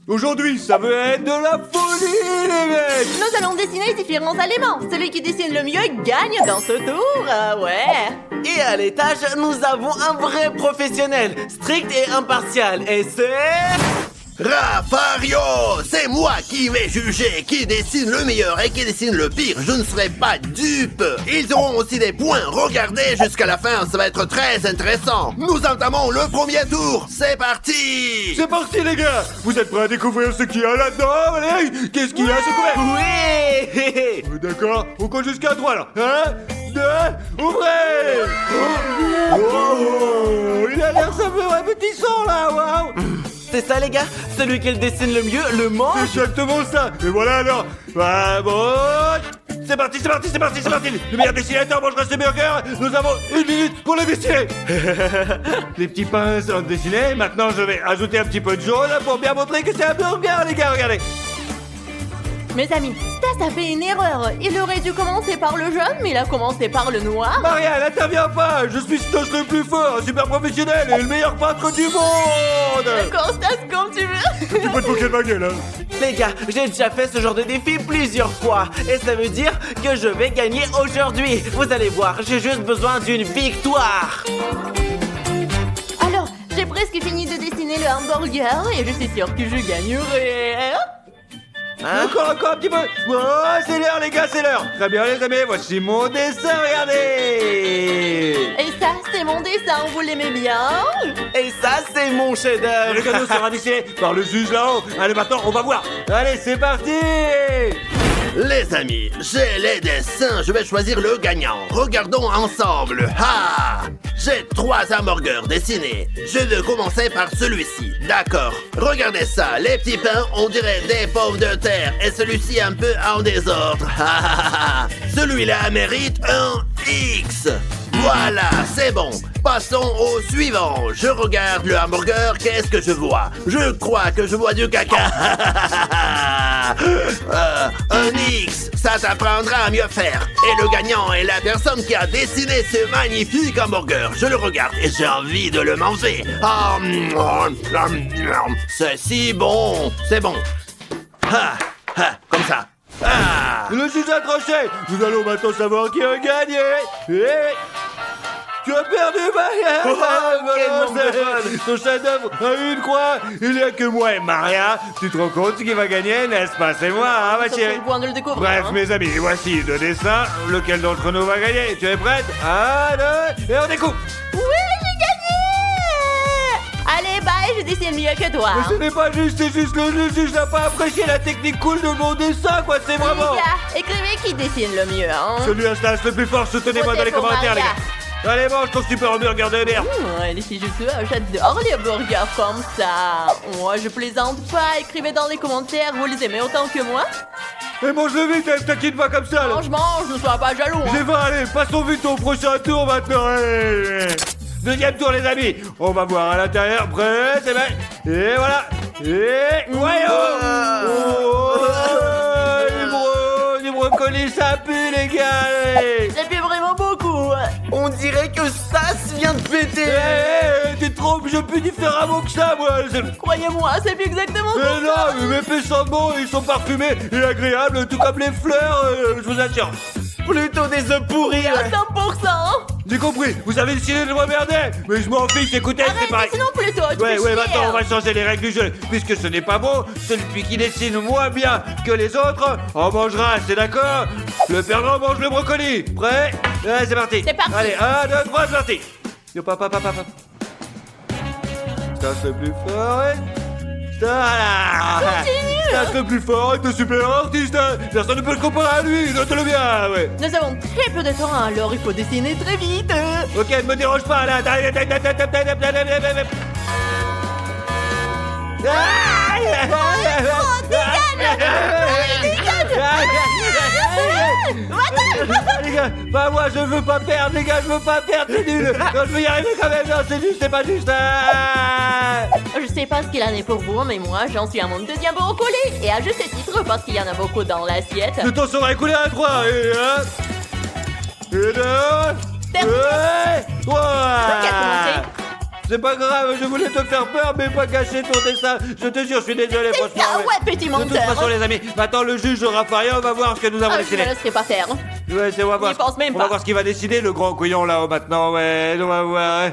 Aujourd'hui, ça veut être de la folie, les mecs! Nous allons dessiner différents éléments. Celui qui dessine le mieux gagne dans ce tour. Ouais. Et à l'étage, nous avons un vrai professionnel, strict et impartial. Et c'est... Rafario, c'est moi qui vais juger qui dessine le meilleur et qui dessine le pire. Je ne serai pas dupe. Ils auront aussi des points. Regardez jusqu'à la fin, ça va être très intéressant. Nous entamons le premier tour. C'est parti. C'est parti, les gars! Vous êtes prêts à découvrir ce qu'il y a là-dedans? Allez! Qu'est-ce qu'il y a, ce couvert? Oui. D'accord, on compte jusqu'à 3 là. 1, 2, ouvrez! Oh, il a l'air savoureux, appétissant là, waouh! C'est ça, les gars? Celui qui le dessine le mieux le mange. C'est exactement ça! Et voilà alors! Vamos! C'est parti, c'est parti, c'est parti, c'est parti! Le meilleur dessinateur mangera ses burgers! Nous avons 1 minute pour le dessiner! Les petits pains sont dessinés, maintenant je vais ajouter un petit peu de jaune pour bien montrer que c'est un burger, les gars, regardez! Mes amis, Stas a fait une erreur. Il aurait dû commencer par le jaune, mais il a commencé par le noir. Maria, n'interviens pas! Je suis Stas le plus fort, super professionnel et le meilleur peintre du monde! D'accord, Stas, comme tu veux. Tu peux te moquer de ma gueule, hein? Les gars, j'ai déjà fait ce genre de défi plusieurs fois. Et ça veut dire que je vais gagner aujourd'hui. Vous allez voir, j'ai juste besoin d'une victoire. Alors, j'ai presque fini de dessiner le hamburger et je suis sûre que je gagnerai. Hein? Encore un petit peu! Oh, c'est l'heure, les gars, c'est l'heure! Très bien, les amis, voici mon dessin, regardez! Et ça, c'est mon dessin, vous l'aimez bien? Et ça, c'est mon Le chef-d'œuvre. cadeau sera dessiné par le juge là-haut. Allez, maintenant, on va voir. Allez, c'est parti! Les amis, j'ai les dessins. Je vais choisir le gagnant. Regardons ensemble. Ha! J'ai 3 hamburgers dessinés. Je vais commencer par celui-ci. D'accord. Regardez ça. Les petits pains, on dirait des pommes de terre. Et celui-ci un peu en désordre. Ha, ha, ha, ha. Celui-là mérite un X. Voilà, c'est bon. Passons au suivant. Je regarde le hamburger, qu'est-ce que je vois? Je crois que je vois du caca. Un X, ça t'apprendra à mieux faire. Et le gagnant est la personne qui a dessiné ce magnifique hamburger. Je le regarde et j'ai envie de le manger. C'est si bon. C'est bon. Comme ça. Ah. Le juge a tranché. Nous allons maintenant savoir qui a gagné. Et... tu as perdu, Maria! quel manque de fun. Ton chef-d'œuvre a une croix. Il n'y a que moi et Maria. Tu te rends compte qui va gagner, n'est-ce pas? C'est moi, hein, ma Ça, c'est chérie? le point de le découvrir. Bref, hein. mes amis, voici 2 dessins. Lequel d'entre nous va gagner? Tu es prête? 1, 2, et on découpe! Oui, j'ai gagné! Allez, bye, je dessine mieux que toi. Mais ce n'est pas juste, c'est juste le juge n'a pas apprécié la technique cool de mon dessin, quoi, c'est vraiment... Les gars, écrivez qui dessine le mieux, hein. Celui à Stas le plus fort, soutenez-moi Votez dans les pour commentaires, les Maria. gars. Allez, mange ton super hamburger de merde. Et si je peux, j'adore les burgers comme ça. Moi, je plaisante pas. Écrivez dans les commentaires, vous les aimez autant que moi. Et mange-le vite, hein, t'inquiète pas comme ça, là. Mange, ne sois pas jaloux. hein. J'ai faim, allez, passons vite au prochain tour maintenant. Allez. Deuxième tour, les amis. On va voir à l'intérieur. Prêt, c'est bon. Et voilà. Et... Du brocoli, ça pue, les gars. Allez. Ça fait vraiment beaucoup. On dirait que Stas vient de péter. Tu te trompes, je pue différemment que ça, moi. Croyez-moi, c'est plus exactement Mais comme ça. non, mes faits sentent bon, ils sont parfumés et agréables, tout comme les fleurs, je vous assure. Plutôt des œufs pourris. À 100%. J'ai compris, vous avez décidé de m'emmerder, mais je m'en fiche, écoutez, c'est Arrête, pareil. sinon plutôt. Tu Ouais, fais ouais, chier. maintenant on va changer les règles du jeu. Puisque ce n'est pas bon, celui qui dessine moins bien que les autres en mangera, c'est d'accord? Le perdant mange le brocoli. Prêt? Ouais, c'est parti. C'est parti. Allez, 1, 2, 3, c'est parti. Yo, papa. Ça, c'est plus fort, ouais. Voilà. Ça, c'est plus fort, est un super artiste. Hein. Personne ne peut le comparer à lui, note-le bien, ouais. Nous avons très peu de temps, alors il faut dessiner très vite. Ok, ne me dérange pas, là. Les gars, bah moi je veux pas perdre, les gars, je veux pas perdre, c'est nul. Non, je veux y arriver quand même, non, c'est juste, c'est pas juste. Je sais pas ce qu'il en est pour vous, mais moi j'en suis à mon deuxième brocoli. Et à juste titre parce qu'il y en a beaucoup dans l'assiette. Le temps sera écoulé à 3, et 1, et 2, Terminé. et 3. Qui a commencé? C'est pas grave, je voulais te faire peur, mais pas cacher ton dessin. Je te jure, je suis désolé, franchement. Ah ouais, petit De toute menteur. façon, les amis, maintenant le juge Raphaël va voir ce que nous avons Ah, je décidé. ne laisserai pas faire. Ouais, on va voir. J'y pense même On va pas. voir ce qu'il va décider, le grand couillon là-haut maintenant. Ouais, on va voir.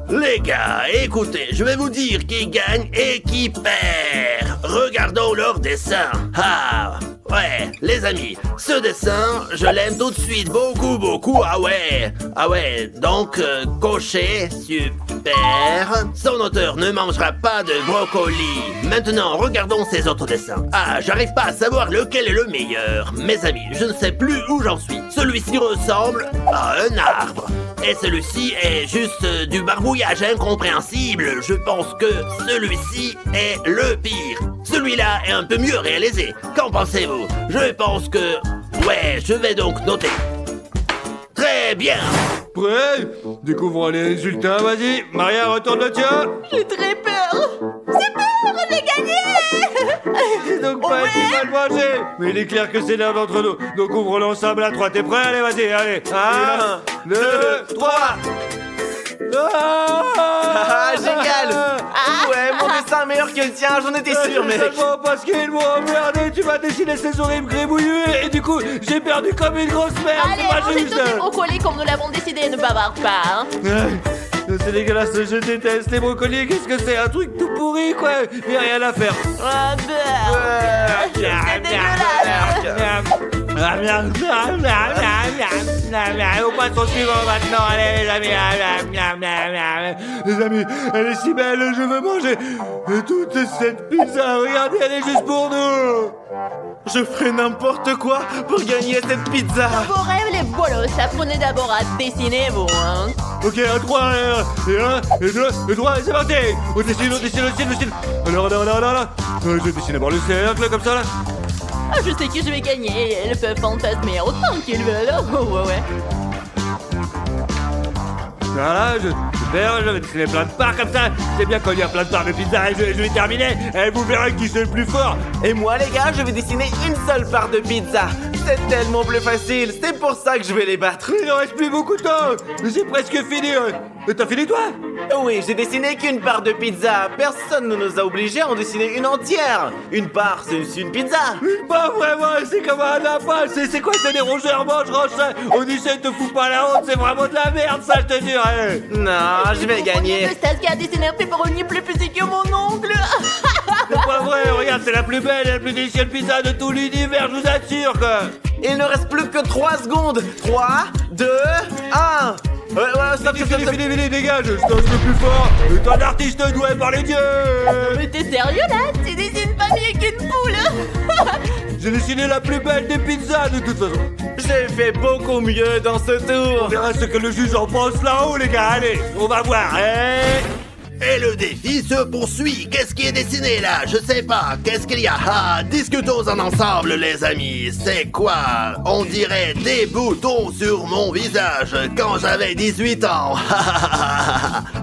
Les gars, écoutez, je vais vous dire qui gagne et qui perd. Regardons leur dessin. Ah, ouais, les amis, ce dessin, je l'aime tout de suite, beaucoup, beaucoup. Ah ouais, donc, coché, super. Son auteur ne mangera pas de brocoli. Maintenant, regardons ses autres dessins. Ah, j'arrive pas à savoir lequel est le meilleur. Mes amis, je ne sais plus où j'en suis. Celui-ci ressemble à un arbre. Et celui-ci est juste du barbouillage incompréhensible. Je pense que celui-ci est le pire. Celui-là est un peu mieux réalisé. Qu'en pensez-vous? Je pense que... Ouais, je vais donc noter. Très bien. Prêt? Découvrons les résultats, vas-y. Maria, retourne le tien. J'ai très peur. C'est peur, j'ai gagné. C'est donc pas qui va le manger. Mais il est clair que c'est l'un d'entre nous. Donc ouvrons l'ensemble à 3. T'es prêt? Allez, vas-y, allez. 1, 2, 3. Ah, génial. Ouais, mon dessin est meilleur que le tien, j'en étais sûr, mec. Seulement parce qu'ils m'ont emmerdé, tu m'as dessiné ces horribles gribouillus et du coup, j'ai perdu comme une grosse merde. Allez, C'est pas mangez juste. tous ces brocolis comme nous l'avons décidé, ne bavarde pas. Hein. C'est dégueulasse, je déteste les brocolis. Qu'est-ce que c'est? Un truc tout pourri, quoi. Il y a rien à faire. Ah, bah. C'est dégueulasse. On passe au suivant maintenant, allez les amis. Les amis, elle est si belle, je veux manger toute cette pizza. Regardez, elle est juste pour nous. Je ferai n'importe quoi pour gagner cette pizza. Vos rêves, les bolos, apprenez d'abord à dessiner, vous, hein. Ok, à 3, et 1, et 2, et 3, et c'est parti. On dessine. Alors, je vais dessiner d'abord le cercle, comme ça, là. Ah, je sais que je vais gagner. Elles peuvent fantasmer autant qu'ils veulent. Oh, ouais. Voilà, je vais dessiner plein de parts comme ça. C'est bien quand il y a plein de parts de pizza et je vais terminer. Et vous verrez qui c'est le plus fort. Et moi, les gars, je vais dessiner une seule part de pizza. C'est tellement plus facile, c'est pour ça que je vais les battre. Il ne reste plus beaucoup de temps. C'est presque fini. T'as fini, toi? Oui, j'ai dessiné qu'une part de pizza. Personne ne nous a obligés à en dessiner une entière. Une part, c'est aussi une pizza. Pas vraiment, c'est comme un lapin. C'est quoi, c'est des rongeurs mangeront ça? Odyssey, te fout pas la honte, c'est vraiment de la merde, ça, je te jure. Non, je vais gagner. C'est Stas qui a dessiné un pepperoni plus petit que mon ongle. C'est pas vrai, regarde, c'est la plus belle et la plus délicieuse pizza de tout l'univers, je vous assure, quoi. Il ne reste plus que 3 secondes. 3, 2, 1. Ouais, stop. Fini, dégage, je te le plus fort. T'es un artiste doué par les dieux. Mais t'es sérieux, là? Tu dessines pas mieux qu'une poule. J'ai dessiné la plus belle des pizzas, de toute façon. J'ai fait beaucoup mieux dans ce tour. On verra ce que le juge en pense là-haut, les gars, allez, on va voir, Et le défi se poursuit. Qu'est-ce qui est dessiné là? Je sais pas. Qu'est-ce qu'il y a? Ah, discutons en ensemble, les amis. C'est quoi? On dirait des boutons sur mon visage quand j'avais 18 ans.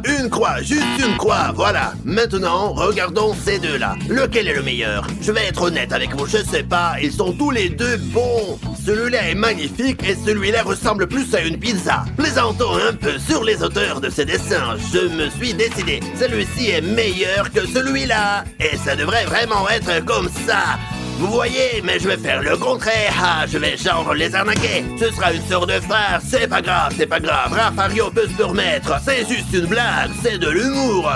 Une croix, juste une croix, voilà. Maintenant, regardons ces deux-là. Lequel est le meilleur? Je vais être honnête avec vous, je sais pas. Ils sont tous les deux bons. Celui-là est magnifique et celui-là ressemble plus à une pizza. Plaisantons un peu sur les auteurs de ces dessins. Je me suis décidé. Celui-ci est meilleur que celui-là. Et ça devrait vraiment être comme ça. Vous voyez, mais je vais faire le contraire. Ah, je vais genre les arnaquer. Ce sera une sœur de frère. C'est pas grave. Rafario peut se permettre. C'est juste une blague. C'est de l'humour.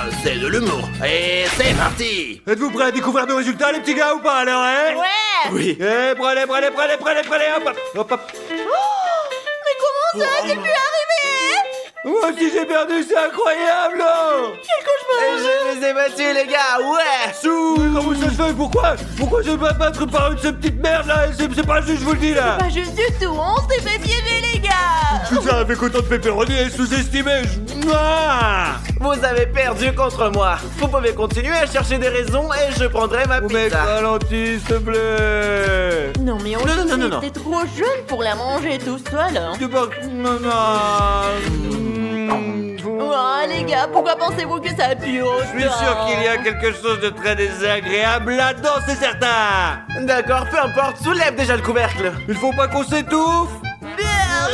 Et c'est parti. Êtes-vous prêts à découvrir nos résultats, les petits gars, ou pas, alors, Ouais. Oui. Prenez, hop. Mais comment ça? J'ai pu arriver? Moi aussi, j'ai perdu, c'est incroyable, là. Quel cauchemar. Je les ai battus, les gars, ouais. Comment ça se fait? Pourquoi je vais pas battre par une cette petite merde, là? C'est pas juste, je vous le dis, là. Pas juste du tout, on s'est fait piéger, les gars. Tout ça avec autant de pepperoni est sous-estimé. Vous avez perdu contre moi. Vous pouvez continuer à chercher des raisons et je prendrai ma Mec, pizza. ralentis, s'il te plaît. Non, mais on Non. était trop jeune pour la manger tout seul. Hein. Tu peux... Non. Oh, les gars, pourquoi pensez-vous que ça pue autant? Je suis sûr qu'il y a quelque chose de très désagréable là-dedans, c'est certain. D'accord, peu importe, soulève déjà le couvercle. Il faut pas qu'on s'étouffe. Berg,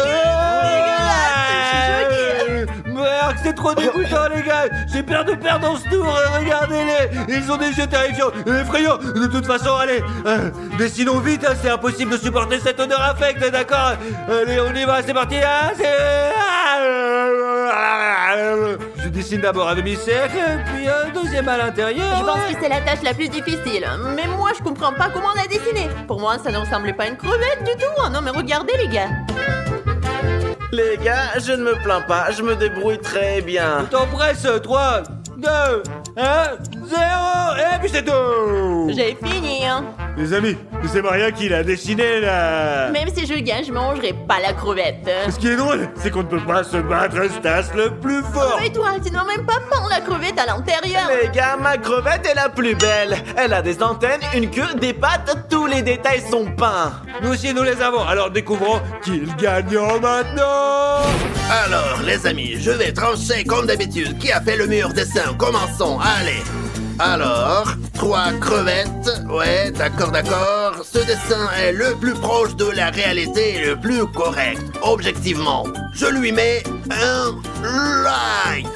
dégueulasse, je suis choquée. Merde, que c'est trop dégoûtant, les gars. J'ai peur de perdre dans ce tour. Regardez-les. Ils ont des yeux terrifiants et effrayants. De toute façon, allez. Dessinons vite. Hein, c'est impossible de supporter cette odeur infecte, d'accord? Allez, on y va. C'est parti. Hein, je dessine d'abord un demi-cercle, puis un deuxième à l'intérieur. Je pense que c'est la tâche la plus difficile. Mais moi, je comprends pas comment on a dessiné. Pour moi, ça ne ressemble pas à une crevette du tout. Oh non, mais regardez, les gars. Les gars, je ne me plains pas, je me débrouille très bien. T'en presse. 3, 2, 1, 0. Et puis c'est tout. J'ai fini, hein. Les amis, c'est Maria qui l'a dessiné, là. Même si je gagne, je mangerai pas la crevette. Ce qui est drôle, c'est qu'on ne peut pas se battre Stas le plus fort. Mais toi, tu n'as même pas peint la crevette à l'intérieur. Les gars, ma crevette est la plus belle. Elle a des antennes, une queue, des pattes, tous les détails sont peints. Nous aussi, nous les avons. Alors découvrons qui est le gagnant maintenant. Alors, les amis, je vais trancher comme d'habitude. Qui a fait le meilleur dessin? Commençons, allez. Alors, 3 crevettes. Ouais, d'accord. Ce dessin est le plus proche de la réalité et le plus correct. Objectivement, je lui mets un like.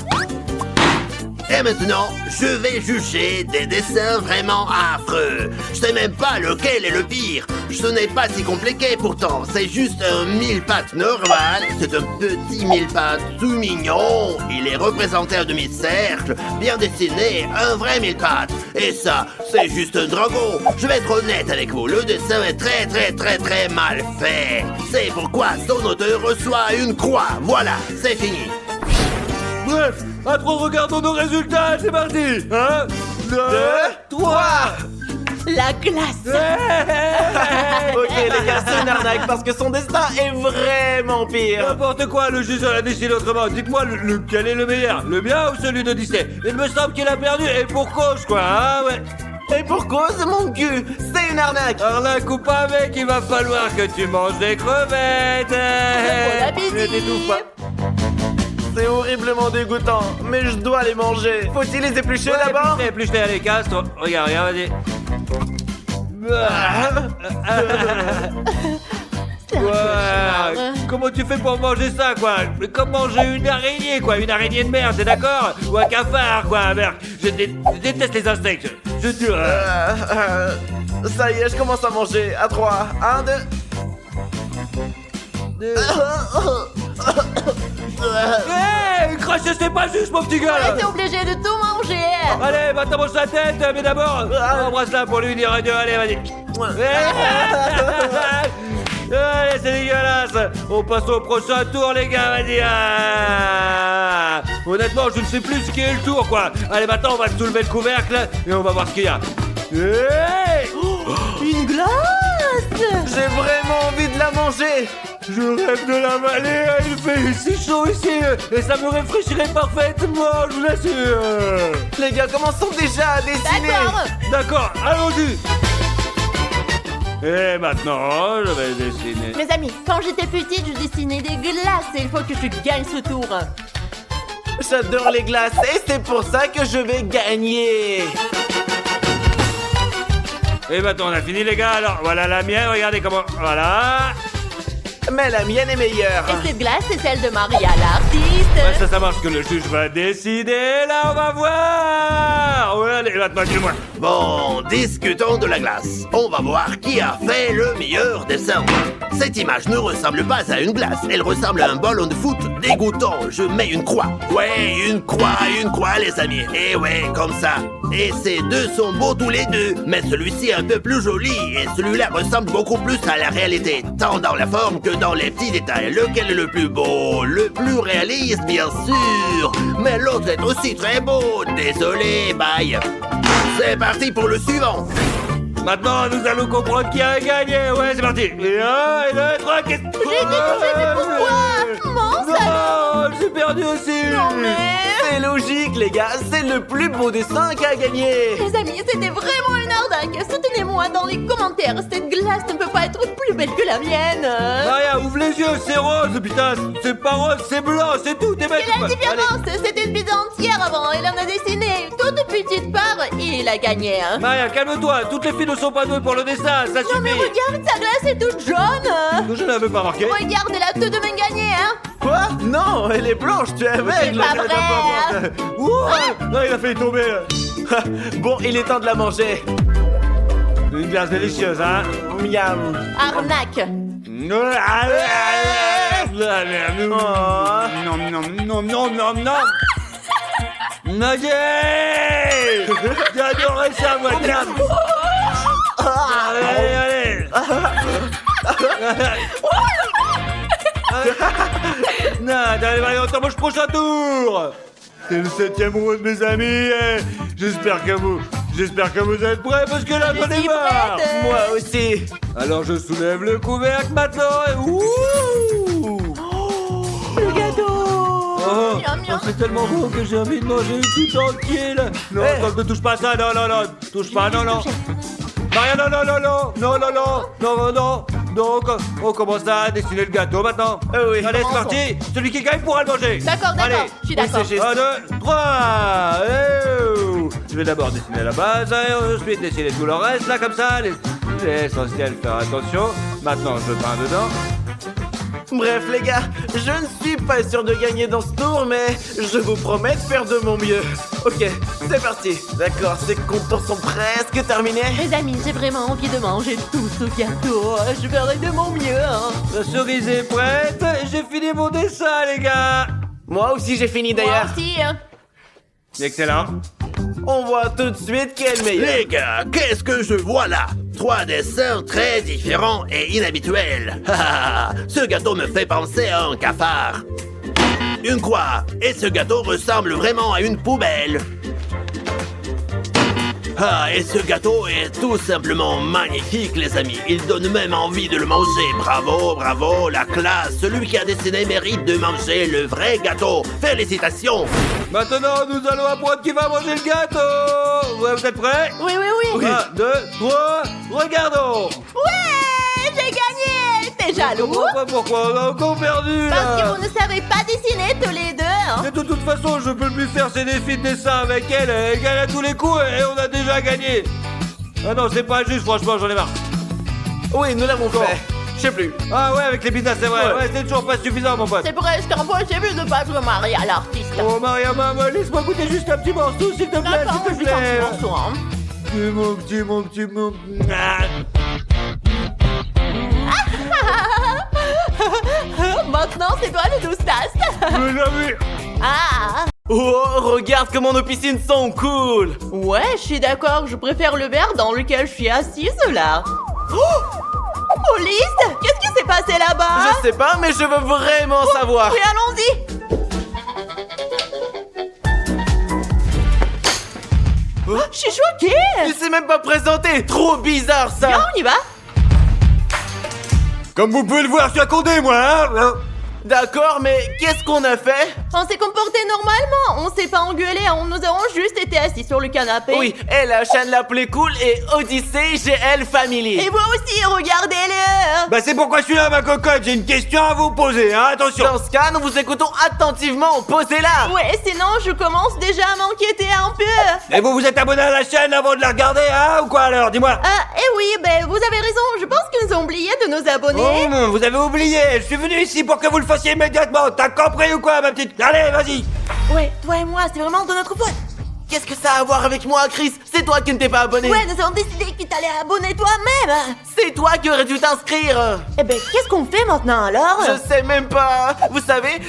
Et maintenant, je vais juger des dessins vraiment affreux. Je sais même pas lequel est le pire. Ce n'est pas si compliqué pourtant. C'est juste un mille-pattes normal. C'est un petit mille-pattes tout mignon. Il est représenté en demi-cercle, bien dessiné, un vrai mille-pattes. Et ça, c'est juste un dragon. Je vais être honnête avec vous. Le dessin est très mal fait. C'est pourquoi son auteur reçoit une croix. Voilà, c'est fini. Bref, à 3, regardons nos résultats. C'est parti. 1, 2, 3. La classe. Ok les gars, c'est une arnaque parce que son destin est vraiment pire. N'importe quoi, le juge l'a décidé autrement. Dites-moi lequel est le meilleur, le mien ou celui de Disney? Il me semble qu'il a perdu et pour cause quoi, hein, ouais. Et pour cause, mon cul, c'est une arnaque. Arnaque ou pas, mec, il va falloir que tu manges des crevettes. Bon appétit. Ne t'étouffe pas. C'est horriblement dégoûtant, mais je dois les manger. Faut-il les éplucher d'abord? Épluche-les, allez, casse-toi. Regarde, vas-y. C'est un cauchemar. Comment tu fais pour manger ça, quoi? Comme manger une araignée, quoi. Une araignée de mer, t'es d'accord? Ou un cafard, quoi, merde. Je déteste les insectes. Je te... Ça y est, je commence à manger. À 3, 1, 2... Hé, cracher, c'est pas juste, mon petit gars, là. T'es obligé de tout manger. Allez, maintenant mange sa tête, mais d'abord, embrasse-la pour lui dire adieu, allez, vas-y. Allez, c'est dégueulasse. On passe au prochain tour, les gars, vas-y. Honnêtement, je ne sais plus ce qui est le tour, quoi. Allez, maintenant, on va soulever le couvercle et on va voir ce qu'il y a. Hey, Une glace. J'ai vraiment envie de la manger. je rêve de l'avaler, il fait si chaud ici et ça me rafraîchirait parfaitement, je vous l'assure. Les gars, commençons déjà à dessiner. D'accord. D'accord, allons-y. Et maintenant, je vais dessiner. Mes amis, quand j'étais petite, je dessinais des glaces et il faut que je gagne ce tour. J'adore les glaces et c'est pour ça que je vais gagner. Et maintenant, on a fini, les gars. Alors, voilà la mienne, regardez comment... Voilà. Mais la mienne est meilleure. Et cette glace, c'est celle de Maria, l'artiste. Ouais, ça marche que le juge va décider. Là, on va voir. Ouais, allez, maintenant, dis-moi. Bon, discutons de la glace. On va voir qui a fait le meilleur dessin. Cette image ne ressemble pas à une glace. Elle ressemble à un ballon de foot. Dégoûtant, je mets une croix. Ouais, une croix, les amis. Et ouais, comme ça. Et ces deux sont beaux tous les deux. Mais celui-ci est un peu plus joli. Et celui-là ressemble beaucoup plus à la réalité. Tant dans la forme que dans les petits détails. Lequel est le plus beau? Le plus réaliste, bien sûr. Mais l'autre est aussi très beau. Désolé, bye. C'est parti pour le suivant. Maintenant, nous allons comprendre qui a gagné. Ouais, c'est parti. Et 1, et 2, 3, qu'est-ce que... J'ai été touchée, mais pourquoi? Mince alors. Non, j'ai perdu aussi. Non mais... C'est logique, les gars, c'est le plus beau dessin qui a gagné. Les amis, c'était vraiment une arnaque. Soutenez-moi Dites-le-moi dans les commentaires, cette glace ne peut pas être plus belle que la mienne. Maria, ouvre les yeux, c'est rose, putain. C'est pas rose, c'est blanc, c'est tout, t'es bête. Quelle est la différence? C'était une pizza entière avant, il en a dessiné toute petite part et il a gagné. Hein. Maria, calme-toi, toutes les filles ne sont pas douées pour le dessin, ça Non mais suffit. regarde, sa glace est toute jaune. Je l'avais pas marqué. Regarde, elle a tout de même gagné, hein. Quoi? Non, elle est blanche, tu es aveugle. pas vrai, hein. Ouh, non, il a failli tomber. Bon, il est temps de la manger. Une glace délicieuse, hein. Miam. Arnaque. Non, non, non, non, non. Nugget. J'ai adoré ça, moi, tiens. Allez, allez. Non, allez, on t'embauche prochain tour. C'est le 7e round, mes amis. J'espère que vous êtes prêts parce que là, Je j'en ai suis marre. prête. Moi aussi. Alors je soulève le couvercle maintenant et ouh. Le gâteau. Oh, Miam, miam. c'est tellement bon que j'ai envie de manger tout entier là. Non, Eh. attends, ne touche pas à ça, non, non, non, touche pas, non, non. Maria, non, non, non, non, non, non, non, non, non. Donc, on commence à dessiner le gâteau maintenant. Oui. Allez, c'est Commençons. parti. Celui qui gagne pourra le manger. D'accord, Allez. je suis d'accord. Oui, c'est juste. 1, 2, 3. Je vais d'abord dessiner la base et ensuite dessiner tout le reste là comme ça. L'essentiel, faire attention. Maintenant, je peins dedans. Bref, les gars, je ne suis pas sûr de gagner dans ce tour, mais je vous promets de faire de mon mieux. Ok, c'est parti. D'accord, ces contours sont presque terminés. Mes amis, j'ai vraiment envie de manger tout ce gâteau. Je ferai de mon mieux. Hein. La cerise est prête et j'ai fini mon dessin, les gars. Moi aussi, j'ai fini Moi d'ailleurs. aussi. Hein. Excellent. On voit tout de suite qui est le meilleur. Les gars, qu'est-ce que je vois là? 3 dessins très différents et inhabituels. Ce gâteau me fait penser à un cafard. Une croix. Et ce gâteau ressemble vraiment à une poubelle. Et ce gâteau est tout simplement magnifique, les amis. Il donne même envie de le manger. Bravo, bravo, la classe. Celui qui a dessiné mérite de manger le vrai gâteau. Félicitations. Maintenant, nous allons apprendre qui va manger le gâteau. Ouais, vous êtes prêts? Oui, oui, oui. 1, 2, 3, regardons. Ouais, j'ai gagné. T'es jaloux? Pourquoi on a encore perdu Parce là? que vous ne savez pas dessiner tous les deux. Hein. Et de toute façon, je peux plus faire ces défis de dessin avec elle. Elle gagne à tous les coups et on a déjà gagné. Ah non, c'est pas juste, franchement, j'en ai marre. Oui, nous l'avons fait. Je sais plus. Ah ouais, avec les pizzas, c'est vrai. Ouais. Ouais, c'est toujours pas suffisant, mon pote. C'est presque impossible de battre Maria, l'artiste. Oh, Maria, maman, laisse-moi goûter juste un petit morceau, s'il te plaît, D'accord, s'il te je vais plaît. faire un morceau. Hein. Mon petit. Ah. Maintenant, c'est toi le doustasse. Mes amis. Ah. Oh, regarde comment nos piscines sont cool. Ouais, je suis d'accord, je préfère le verre dans lequel je suis assise là. Oh, police, qu'est-ce qui s'est passé là-bas? Je sais pas, mais je veux vraiment savoir. Oui, allons-y. Oh, je suis choquée. Il s'est même pas présenté. Trop bizarre Viens, ça. on y va. Comme vous pouvez le voir, je suis à Condé, moi, hein. D'accord, mais qu'est-ce qu'on a fait? On s'est comporté normalement, on s'est pas engueulé, nous avons juste été assis sur le canapé. Oui, et la chaîne l'appelait cool et Odyssey GL Family. Et vous aussi, regardez-le. Bah, c'est pourquoi je suis là, ma cocotte. J'ai une question à vous poser, hein. Attention. Dans ce cas, nous vous écoutons attentivement. Posez-la. Ouais, sinon je commence déjà à m'inquiéter un peu. Et vous vous êtes abonné à la chaîne avant de la regarder, hein, ou quoi alors? Dis-moi. Ah, eh oui, ben vous avez raison, je pense qu'ils ont oublié de nous abonner. Oh non, vous avez oublié. Je suis venu ici pour que vous le fassiez immédiatement. T'as compris ou quoi, ma petite? Allez, vas-y. Ouais, toi et moi, c'est vraiment de notre faute. Qu'est-ce que ça a à voir avec moi, Chris? C'est toi qui ne t'es pas abonné. Ouais, nous avons décidé que t'allais abonner toi-même. C'est toi qui aurais dû t'inscrire. Eh ben, qu'est-ce qu'on fait maintenant alors? Je sais même pas. Vous savez,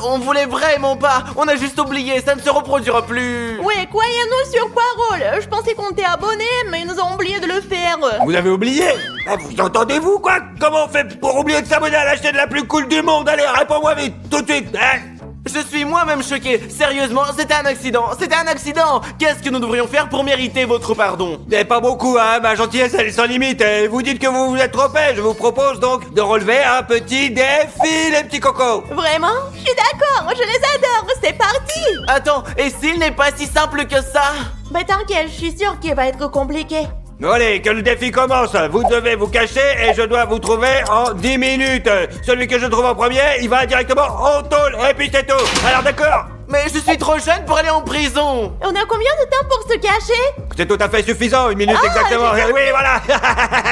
on voulait vraiment pas. On a juste oublié, ça ne se reproduira plus. Ouais, croyez-nous sur parole. Je pensais qu'on t'est abonné, mais ils nous ont oublié de le faire. Vous avez oublié? Ah, vous entendez-vous, quoi? Comment on fait pour oublier de s'abonner à la chaîne la plus cool du monde? Allez, réponds-moi vite, tout de suite, hein? Je suis moi-même choqué. Sérieusement, c'était un accident. C'était un accident. Qu'est-ce que nous devrions faire pour mériter votre pardon? Eh, pas beaucoup, hein, ma gentillesse elle est sans limite. Et vous dites que vous vous êtes trompé. Je vous propose donc de relever un petit défi, les petits cocos. Vraiment? Je suis d'accord, je les adore, c'est parti. Attends, et s'il n'est pas si simple que ça? Bah t'inquiète, je suis sûre qu'il va être compliqué. Bon, allez, que le défi commence. Vous devez vous cacher et je dois vous trouver en 10 minutes. Celui que je trouve en premier, il va directement en tôle. Et puis c'est tout. Alors d'accord? Mais je suis trop jeune pour aller en prison. On a combien de temps pour se cacher? C'est tout à fait suffisant, 1 minute exactement. Oui, voilà.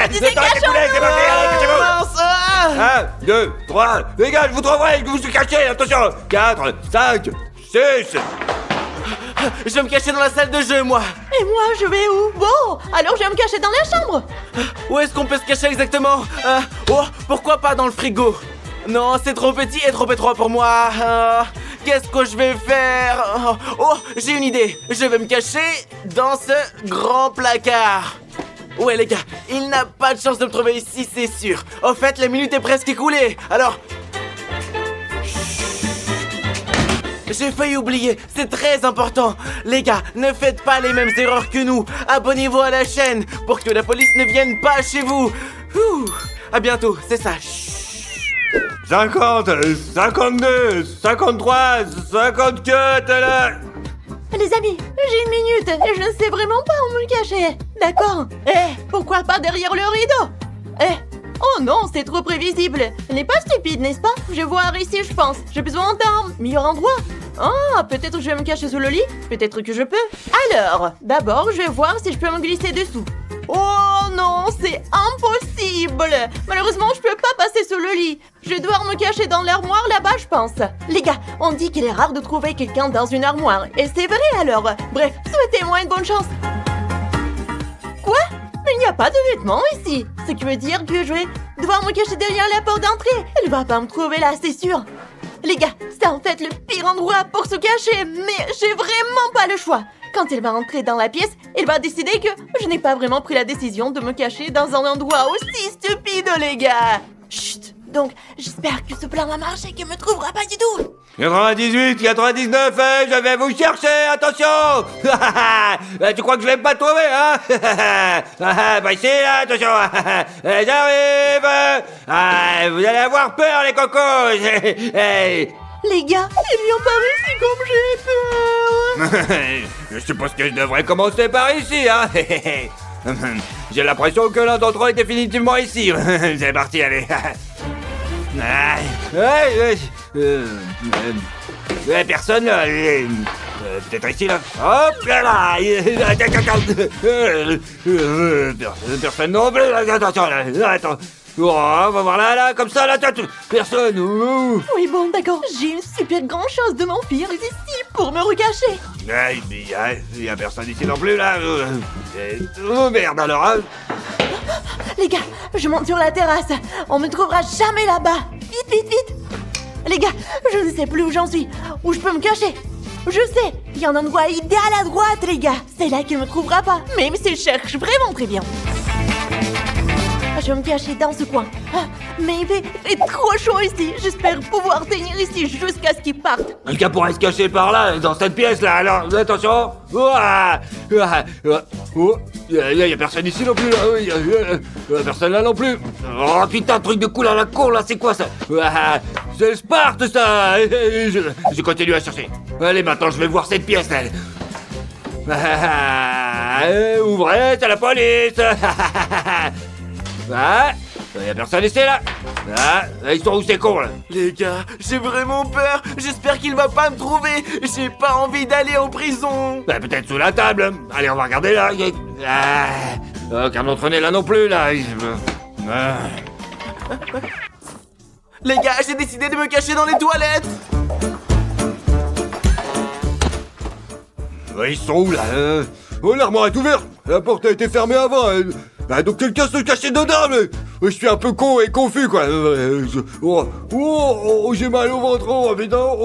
disais Le temps est écoulé, c'est parti, allez, cachez-vous. Mince, 1, 2, 3, les gars, je vous trouverai, que vous vous cachez, attention. 4, 5, 6. Je vais me cacher dans la salle de jeu, moi. Et moi, je vais où? Bon, alors je vais me cacher dans la chambre. Où est-ce qu'on peut se cacher exactement? Oh, pourquoi pas dans le frigo? Non, c'est trop petit et trop étroit pour moi. Qu'est-ce que je vais faire? Oh, j'ai une idée. Je vais me cacher dans ce grand placard. Ouais, les gars, il n'a pas de chance de me trouver ici, c'est sûr. Au fait, la minute est presque écoulée. Alors... J'ai failli oublier, c'est très important. Les gars, ne faites pas les mêmes erreurs que nous. Abonnez-vous à la chaîne pour que la police ne vienne pas chez vous. Ouh, à bientôt, c'est ça. 50, 52, 53, 54, là. Les amis, j'ai 1 minute et je ne sais vraiment pas où me cacher. D'accord? Pourquoi pas derrière le rideau? Oh non, c'est trop prévisible. Elle n'est pas stupide, n'est-ce pas? Je vais voir ici, je pense. J'ai besoin d'un meilleur endroit. Ah, peut-être je vais me cacher sous le lit. Peut-être que je peux. Alors, d'abord, je vais voir si je peux me glisser dessous. Oh non, c'est impossible. Malheureusement, je peux pas passer sous le lit. Je vais devoir me cacher dans l'armoire là-bas, je pense. Les gars, on dit qu'il est rare de trouver quelqu'un dans une armoire. Et c'est vrai alors. Bref, souhaitez-moi une bonne chance. Quoi? Mais il n'y a pas de vêtements ici. Ce qui veut dire que je vais devoir me cacher derrière la porte d'entrée. Elle va pas me trouver là, c'est sûr. Les gars, c'est en fait le pire endroit pour se cacher, mais j'ai vraiment pas le choix. Quand elle va entrer dans la pièce, elle va décider que je n'ai pas vraiment pris la décision de me cacher dans un endroit aussi stupide, les gars. Chut. Donc, j'espère que ce plan va marcher et qu'elle me trouvera pas du tout. 98, 99, je vais vous chercher, attention. Tu crois que je vais pas te trouver, hein? Bah ici, là, attention. J'arrive. Vous allez avoir peur, les cocos. Les gars, ils lui ont pas réussi comme j'ai peur. Je suppose que je devrais commencer par ici, hein. J'ai l'impression que l'un d'entre eux est définitivement ici. C'est parti, allez. Personne là. Peut-être ici là. Hop là. Personne non plus. Attention là. Attends. Oh, on va voir là, comme ça, là, personne. Oui, bon, d'accord. J'ai une super grande chose de m'enfuir ici pour me recacher. Il y a personne ici non plus, là. Oh, merde, alors, hein. Les gars, je monte sur la terrasse. On me trouvera jamais là-bas. Vite, vite, vite. Les gars, je ne sais plus où j'en suis. Où je peux me cacher. Je sais, il y a un endroit idéal à droite, les gars. C'est là qu'il me trouvera pas. Même s'il cherche vraiment très bien. Je vais me cacher dans ce coin. Mais il fait trop chaud ici. J'espère pouvoir tenir ici jusqu'à ce qu'il parte. Quelqu'un pourrait se cacher par là, dans cette pièce là, alors attention. Il y a personne ici non plus là. Personne là non plus. Oh putain, truc de cool à la con là, c'est quoi ça? C'est le Sparte ça. Je continue à chercher. Allez, maintenant je vais voir cette pièce là. Ouvrez, c'est la police. Il y a personne ici là. Ils sont où ces cons là? Les gars, j'ai vraiment peur. J'espère qu'il va pas me trouver. J'ai pas envie d'aller en prison. Peut-être sous la table. Allez, on va regarder là. Aucun d'entre eux n'est là non plus là. Les gars, j'ai décidé de me cacher dans les toilettes. Ils sont où là? Oh, l'armoire est ouverte. La porte a été fermée avant. Donc quelqu'un se cachait dedans, mais je suis un peu con et confus quoi. J'ai mal au ventre, putain.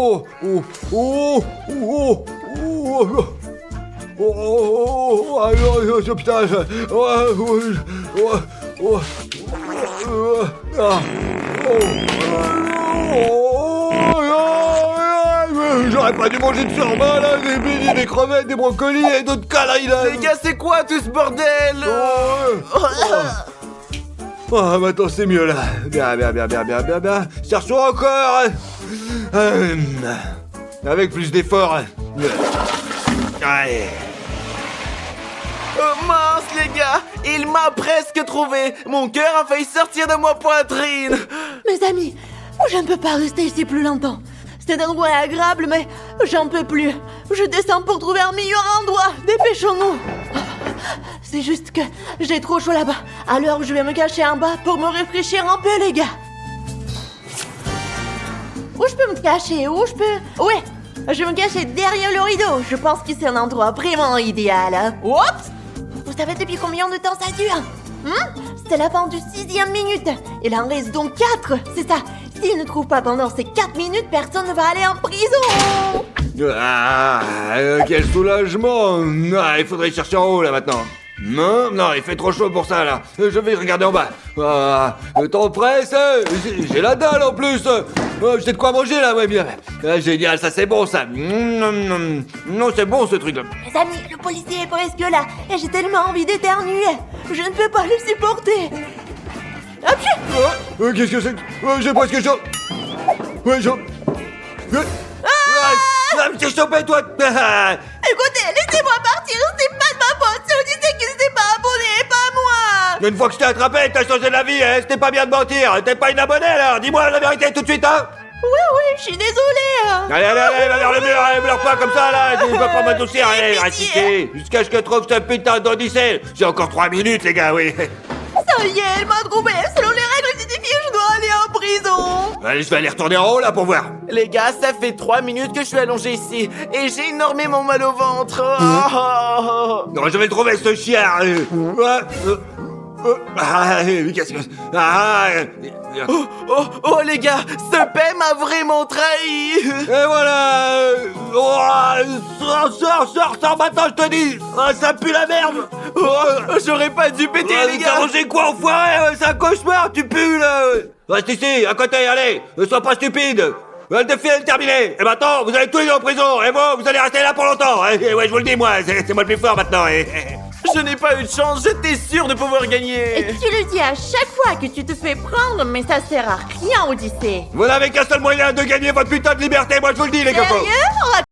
J'aurais pas dû manger de surbain là, des beignets, des crevettes, des brocolis et d'autres conneries là. Les gars, c'est quoi tout ce bordel? Maintenant c'est mieux là. Bien. Cherchons encore. Avec plus d'efforts. Allez. Oh mince les gars, Il m'a presque trouvé. Mon cœur a failli sortir de ma poitrine. Mes amis, je ne peux pas rester ici plus longtemps. Cet endroit est agréable, mais j'en peux plus. Je descends pour trouver un meilleur endroit. Dépêchons-nous. C'est juste que j'ai trop chaud là-bas. Alors je vais me cacher en bas pour me rafraîchir un peu, les gars. Où je peux me cacher? Ouais, je vais me cacher derrière le rideau. Je pense que c'est un endroit vraiment idéal. Oups! Vous savez depuis combien de temps ça dure? C'est la fin du 6e minute. Il en reste donc 4, c'est ça. S'il ne trouve pas pendant ces 4 minutes, personne ne va aller en prison. Ah, quel soulagement. Ah, il faudrait chercher en haut là maintenant. Non, il fait trop chaud pour ça là. Je vais regarder en bas. Ah, le temps presse. J'ai la dalle en plus. J'ai de quoi manger là, ouais bien. Ah, génial, ça c'est bon ça. Non, c'est bon ce truc là. Mes amis, le policier est presque là. Et j'ai tellement envie d'éternuer. Je ne peux pas le supporter. Appuie. Qu'est-ce que c'est? J'ai presque chaud. Ouais, chaud. T'es chopé toi. Écoutez, laissez-moi partir. C'est pas de ma faute. On disait qu'il n'était pas abonné, pas moi. Une fois que je t'ai attrapé, t'as changé la vie, hein. C'était pas bien de mentir. T'es pas une abonnée alors. Dis-moi la vérité tout de suite, hein. Oui, je suis désolée. Allez, va vers le mur, allez, pleure pas comme ça là, je peux pas m'adoucir, allez, pitié. reste ici, jusqu'à ce que je trouve ce putain d'Odyssée. J'ai encore 3 minutes les gars, oui. Ça y est, elle m'a trouvé. Selon les règles d'édifice, je dois aller en prison. Allez, je vais aller retourner en haut là pour voir. Les gars, ça fait 3 minutes que je suis allongé ici. Et j'ai énormément mal au ventre. Oh. Non, je vais trouver ce chien. Qu'est-ce que... Oh, les gars, ce paix m'a vraiment trahi. Et voilà. Sors maintenant, je te dis. Ça pue la merde. J'aurais pas dû péter, les T'as gars. mangé quoi, enfoiré? C'est un cauchemar, tu pues là. Reste ici, à côté, allez. Ne sois pas stupide. Le défi est terminé. Et maintenant, vous allez tous les deux en prison. Et vous allez rester là pour longtemps. Et ouais, je vous le dis, moi, c'est moi le plus fort maintenant. Je n'ai pas eu de chance, j'étais sûr de pouvoir Et gagner. tu le dis à chaque fois que tu te fais prendre, mais ça sert à rien, Odyssée. Vous n'avez qu'un seul moyen de gagner votre putain de liberté, moi je vous le dis, les copains. Sérieux?